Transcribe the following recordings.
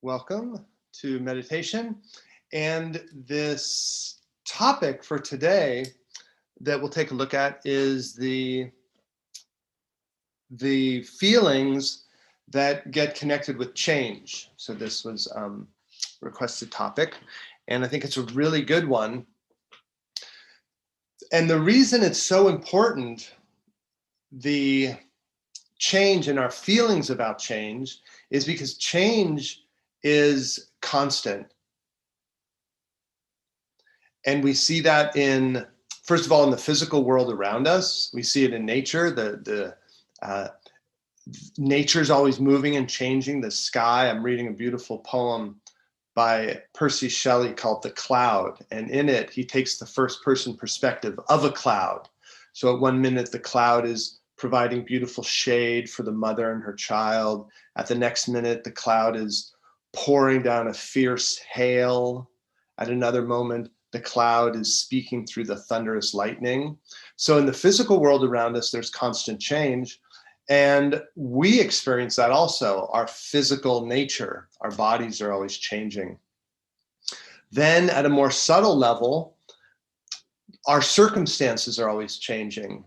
welcome to meditation. And this topic for today that we'll take a look at is the feelings that get connected with change. So this was requested topic, and I think it's a really good one. And the reason it's so important, the change and our feelings about change, is because change is constant. And we see that in, first of all, in the physical world around us. We see it in nature. Nature's always moving and changing. The sky, I'm reading a beautiful poem by Percy Shelley called The Cloud. And in it, he takes the first person perspective of a cloud. So at one minute, the cloud is providing beautiful shade for the mother and her child. At the next minute, the cloud is pouring down a fierce hail. At another moment, the cloud is speaking through the thunderous lightning. So in the physical world around us, there's constant change. And we experience that also, our physical nature. Our bodies are always changing. Then at a more subtle level, our circumstances are always changing.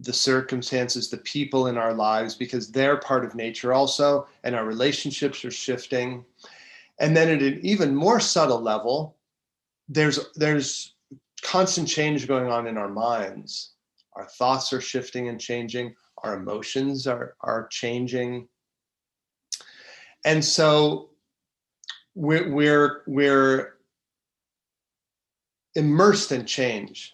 The circumstances, the people in our lives, because they're part of nature also, and our relationships are shifting. And then at an even more subtle level, there's constant change going on in our minds. Our thoughts are shifting and changing. Our emotions are changing. And so we're immersed in change.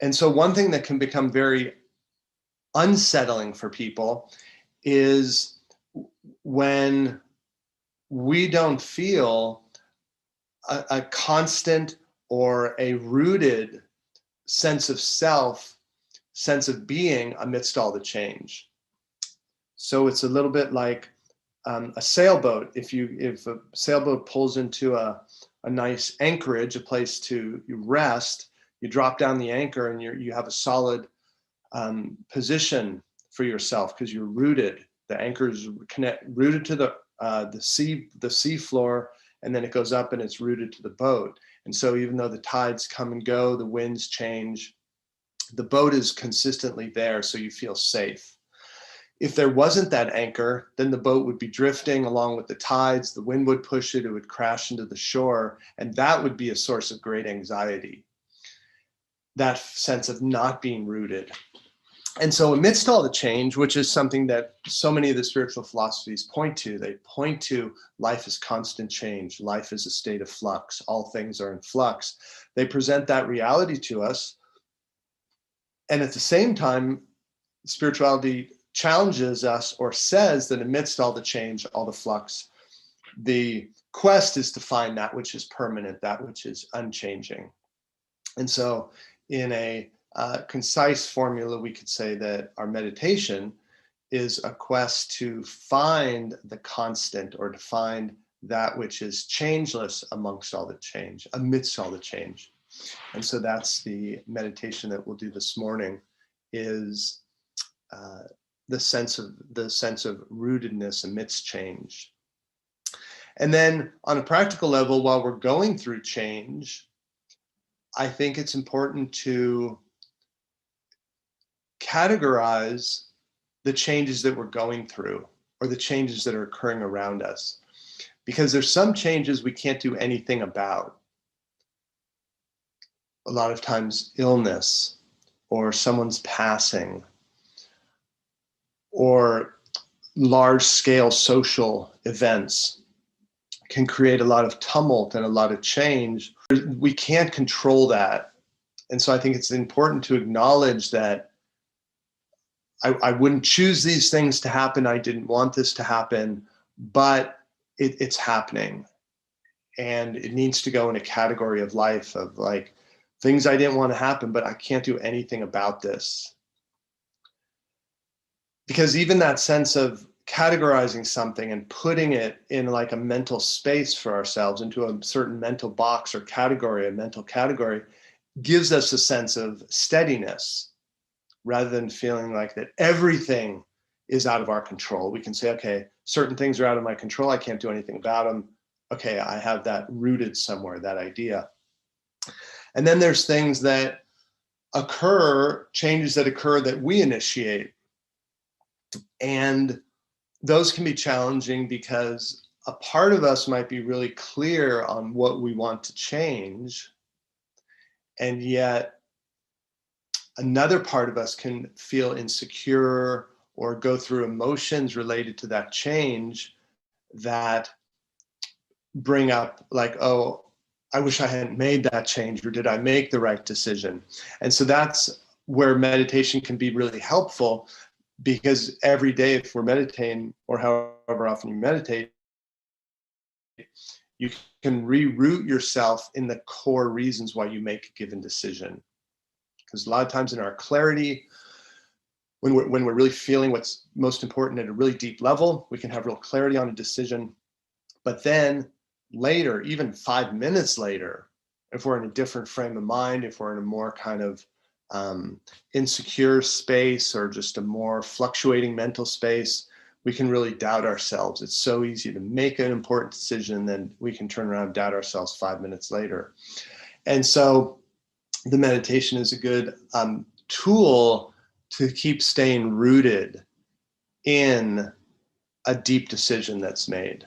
And so one thing that can become very unsettling for people is when we don't feel a constant or a rooted sense of self, sense of being amidst all the change. So it's a little bit like a sailboat. If a sailboat pulls into a nice anchorage, a place to rest, you drop down the anchor and you have a solid position for yourself because you're rooted. The anchor is rooted to the sea floor, and then it goes up and it's rooted to the boat. And so even though the tides come and go, the winds change, the boat is consistently there, so you feel safe. If there wasn't that anchor, then the boat would be drifting along with the tides, the wind would push it, it would crash into the shore, and that would be a source of great anxiety. That sense of not being rooted. And so amidst all the change, which is something that so many of the spiritual philosophies point to, they point to life is constant change, life is a state of flux, all things are in flux. They present that reality to us. And at the same time, spirituality challenges us or says that amidst all the change, all the flux, the quest is to find that which is permanent, that which is unchanging. And so in a concise formula, we could say that our meditation is a quest to find the constant, or to find that which is changeless amidst all the change. And so that's the meditation that we'll do this morning, is the sense of rootedness amidst change. And then on a practical level, while we're going through change, I think it's important to categorize the changes that we're going through, or the changes that are occurring around us, because there's some changes we can't do anything about. A lot of times illness, or someone's passing, or large-scale social events can create a lot of tumult and a lot of change. We can't control that. And so I think it's important to acknowledge that I wouldn't choose these things to happen. I didn't want this to happen, but it's happening. And it needs to go in a category of life of like things I didn't want to happen, but I can't do anything about this. Because even that sense of categorizing something and putting it in like a mental space for ourselves, into a certain mental box or category, a mental category, gives us a sense of steadiness, rather than feeling like that everything is out of our control. We can say, okay, certain things are out of my control. I can't do anything about them. Okay, I have that rooted somewhere, that idea. And then there's things that occur, changes that occur that we initiate. And those can be challenging because a part of us might be really clear on what we want to change, and yet another part of us can feel insecure or go through emotions related to that change that bring up like, oh, I wish I hadn't made that change, or did I make the right decision? And so that's where meditation can be really helpful, because every day, if we're meditating, or however often you meditate, you can reroute yourself in the core reasons why you make a given decision. Because a lot of times in our clarity, when we're really feeling what's most important at a really deep level, we can have real clarity on a decision. But then later, even 5 minutes later, if we're in a different frame of mind, if we're in a more kind of insecure space, or just a more fluctuating mental space, we can really doubt ourselves. It's so easy to make an important decision, then we can turn around and doubt ourselves 5 minutes later. And so the meditation is a good tool to keep staying rooted in a deep decision that's made,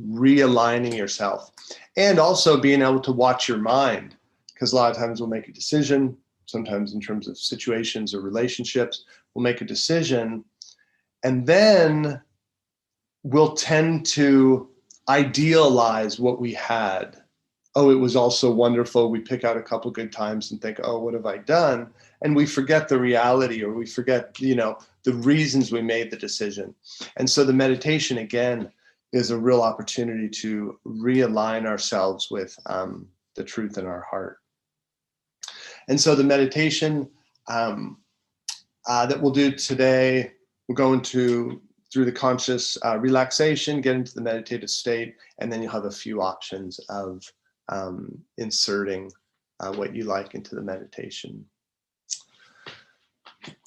realigning yourself, and also being able to watch your mind, because a lot of times we'll make a decision, sometimes in terms of situations or relationships, we'll make a decision, and then we'll tend to idealize what we had. Oh, it was all so wonderful. We pick out a couple good times and think, oh, what have I done? And we forget the reality, or we forget, the reasons we made the decision. And so the meditation, again, is a real opportunity to realign ourselves with the truth in our heart. And so the meditation that we'll do today, we'll go through the conscious relaxation, get into the meditative state, and then you'll have a few options of inserting what you like into the meditation.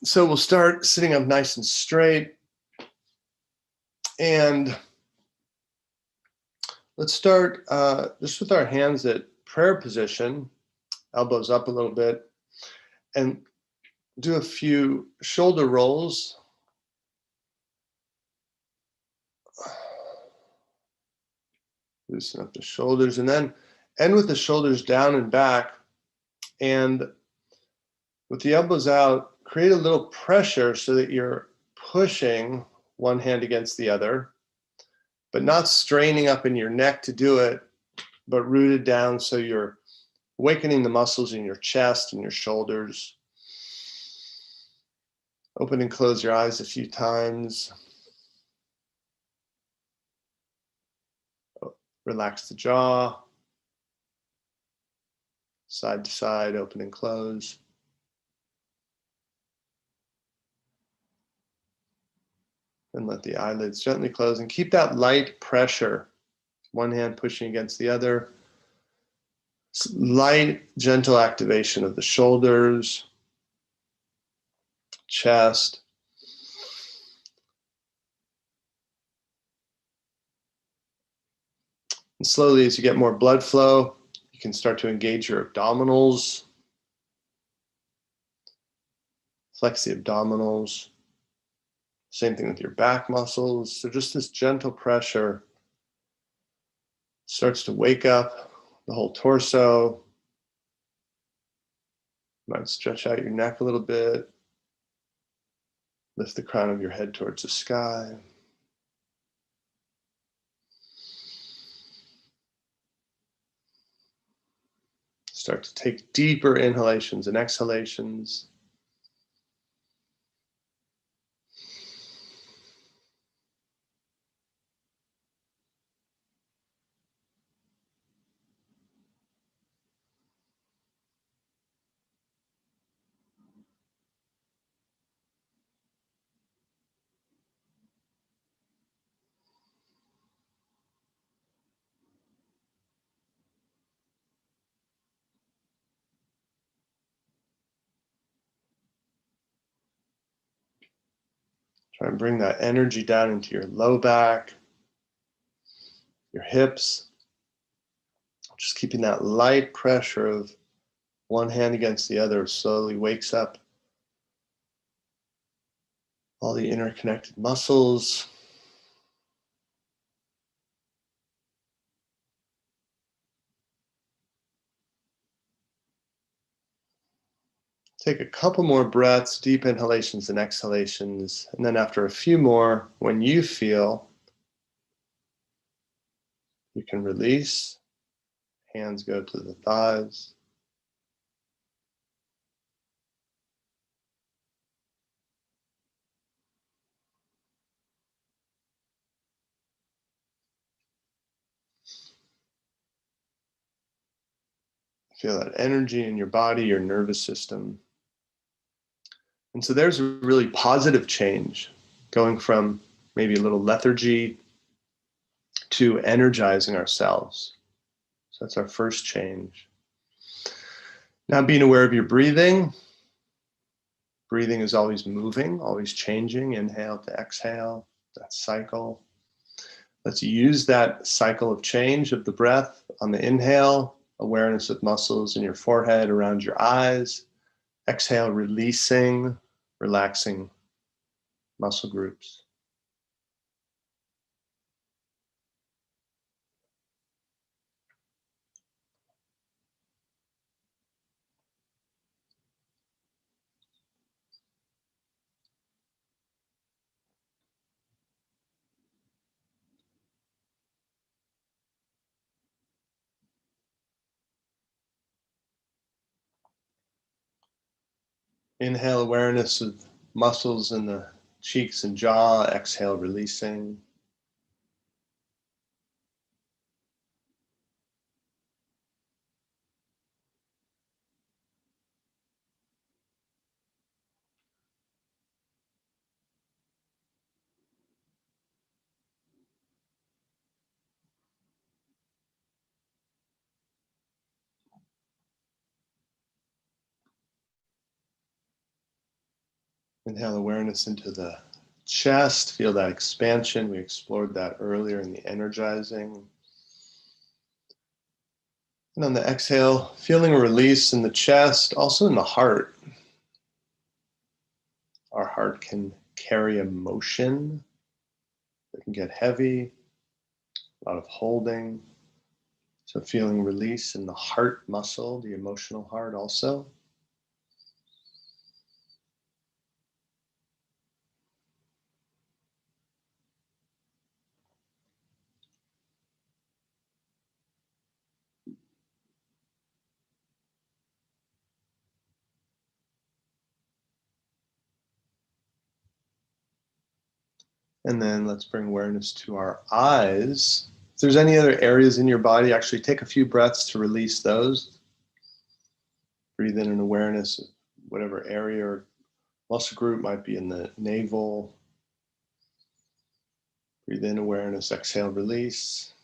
So we'll start sitting up nice and straight, and let's start just with our hands at prayer position, elbows up a little bit, and do a few shoulder rolls. Loosen up the shoulders, and then end with the shoulders down and back, and with the elbows out, create a little pressure so that you're pushing one hand against the other, but not straining up in your neck to do it, but rooted down, so you're awakening the muscles in your chest and your shoulders. Open and close your eyes a few times. Relax the jaw. Side to side, open and close. And let the eyelids gently close, and keep that light pressure. One hand pushing against the other. Light, gentle activation of the shoulders, chest. And slowly, as you get more blood flow, you can start to engage your abdominals. Flex the abdominals. Same thing with your back muscles. So just this gentle pressure starts to wake up the whole torso. You might stretch out your neck a little bit. Lift the crown of your head towards the sky. Start to take deeper inhalations and exhalations. Try and bring that energy down into your low back, your hips. Just keeping that light pressure of one hand against the other slowly wakes up all the interconnected muscles. Take a couple more breaths, deep inhalations and exhalations. And then after a few more, when you feel, you can release. Hands go to the thighs. Feel that energy in your body, your nervous system. And so there's a really positive change, going from maybe a little lethargy to energizing ourselves. So that's our first change. Now being aware of your breathing. Breathing is always moving, always changing, inhale to exhale, that cycle. Let's use that cycle of change of the breath on the inhale, awareness of muscles in your forehead, around your eyes. Exhale, releasing, relaxing muscle groups. Inhale, awareness of muscles in the cheeks and jaw. Exhale, releasing. Inhale, awareness into the chest. Feel that expansion. We explored that earlier in the energizing. And on the exhale, feeling a release in the chest, also in the heart. Our heart can carry emotion. It can get heavy, a lot of holding. So feeling release in the heart muscle, the emotional heart also. And then let's bring awareness to our eyes. If there's any other areas in your body, actually take a few breaths to release those. Breathe in an awareness of whatever area or muscle group might be in the navel. Breathe in awareness, exhale, release.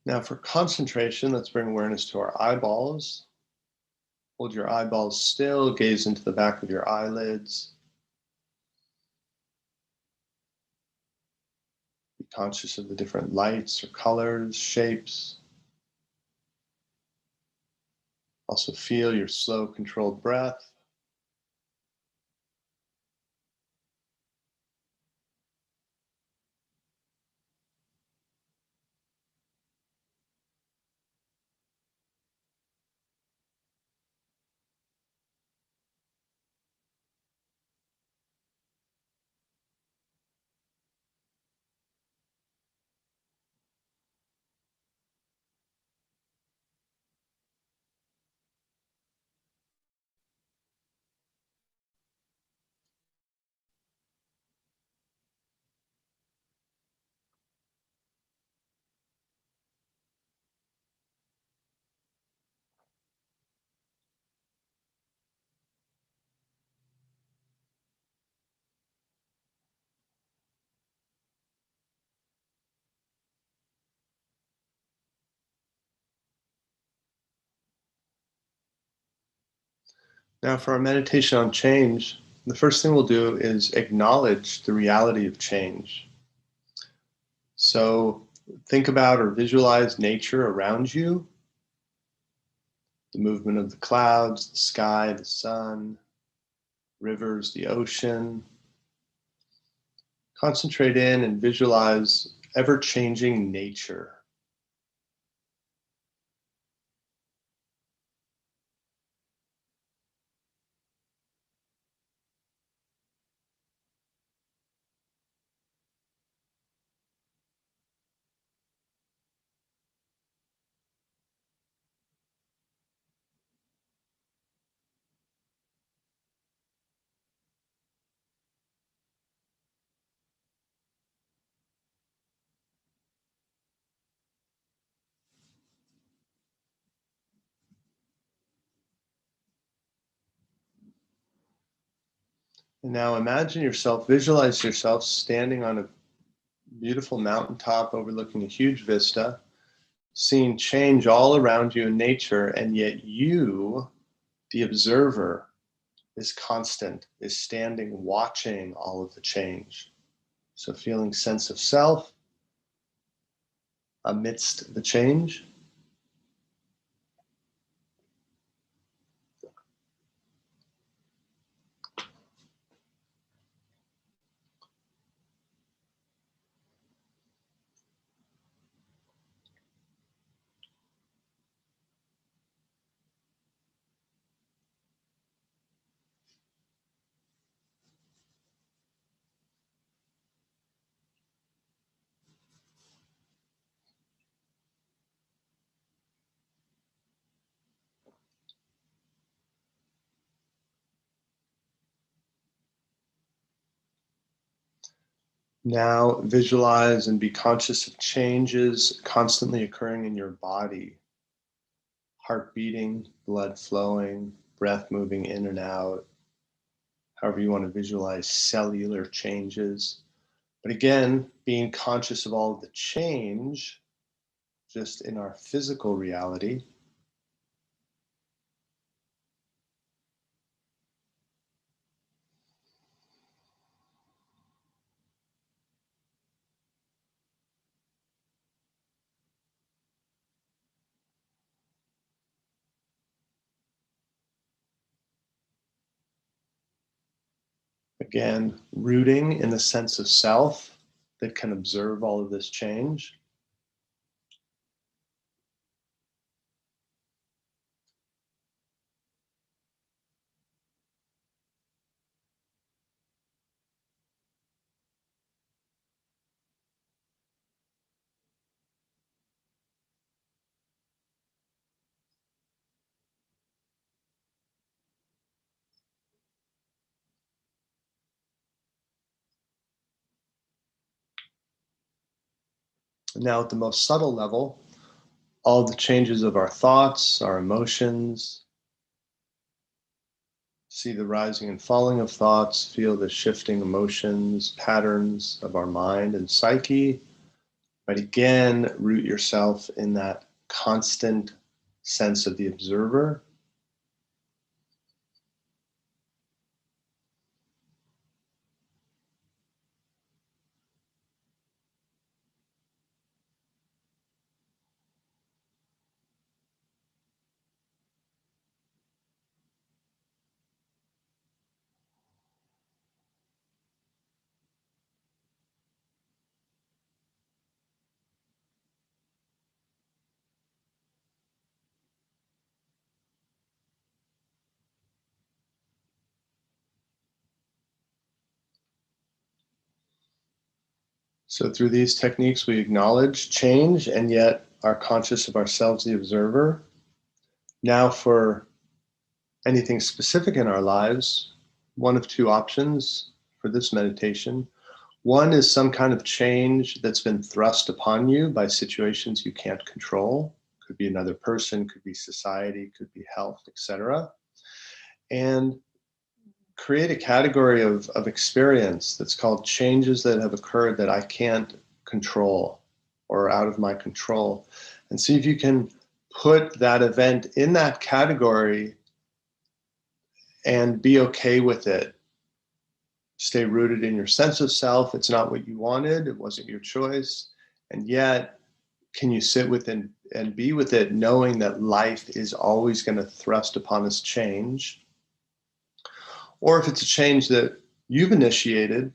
Now for concentration, let's bring awareness to our eyeballs. Hold your eyeballs still, gaze into the back of your eyelids. Be conscious of the different lights or colors, shapes. Also feel your slow, controlled breath. Now, for our meditation on change, the first thing we'll do is acknowledge the reality of change. So think about or visualize nature around you, the movement of the clouds, the sky, the sun, rivers, the ocean. Concentrate in and visualize ever-changing nature. And now visualize yourself standing on a beautiful mountaintop overlooking a huge vista, seeing change all around you in nature, and yet you, the observer, is constant, is standing, watching all of the change. So feeling sense of self amidst the change. Now visualize and be conscious of changes constantly occurring in your body. Heart beating, blood flowing, breath moving in and out. However you want to visualize cellular changes. But again, being conscious of all of the change just in our physical reality. Again, rooting in the sense of self that can observe all of this change. And now at the most subtle level, all the changes of our thoughts, our emotions, see the rising and falling of thoughts, feel the shifting emotions, patterns of our mind and psyche. But again, root yourself in that constant sense of the observer. So through these techniques, we acknowledge change and yet are conscious of ourselves, the observer. Now for anything specific in our lives, one of two options for this meditation. One is some kind of change that's been thrust upon you by situations you can't control. Could be another person, could be society, could be health, etc. And create a category of experience that's called changes that have occurred that I can't control or out of my control. And see if you can put that event in that category and be okay with it. Stay rooted in your sense of self. It's not what you wanted. It wasn't your choice. And yet, can you sit with it and be with it, knowing that life is always going to thrust upon us change? Or if it's a change that you've initiated,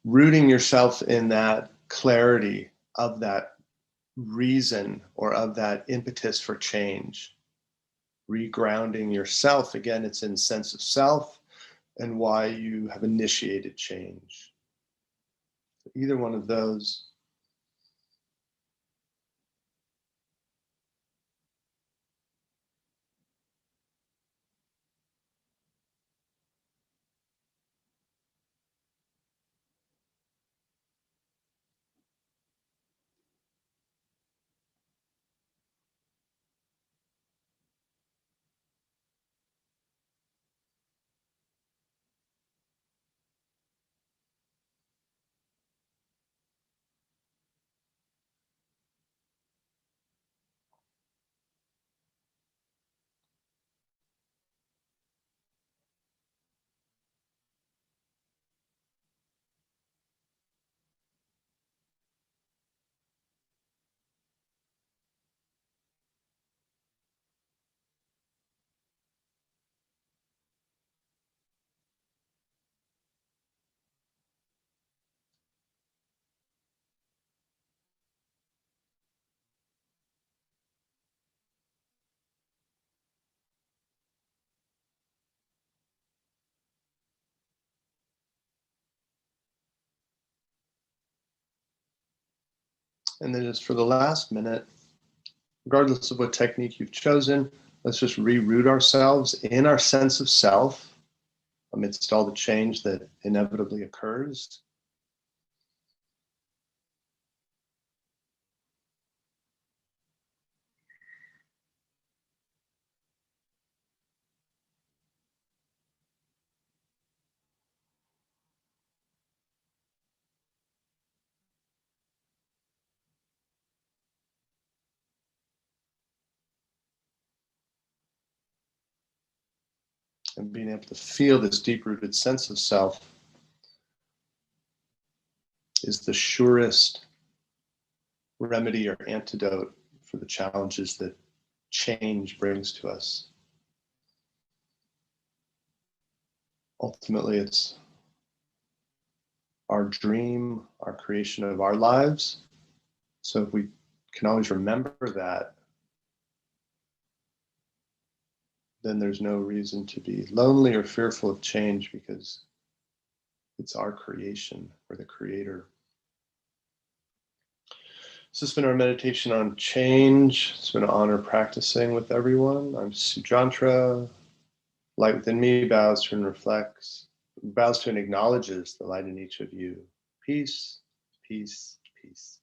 rooting yourself in that clarity of that reason or of that impetus for change, regrounding yourself. Again, it's in sense of self and why you have initiated change. Either one of those. And then just for the last minute, regardless of what technique you've chosen, let's just reroot ourselves in our sense of self amidst all the change that inevitably occurs. And being able to feel this deep-rooted sense of self is the surest remedy or antidote for the challenges that change brings to us. Ultimately, it's our dream, our creation of our lives. So if we can always remember that, then there's no reason to be lonely or fearful of change, because it's our creation. We're the creator. So this has been our meditation on change. It's been an honor practicing with everyone. I'm Sujantra. Light within me bows to and reflects, bows to and acknowledges the light in each of you. Peace, peace, peace.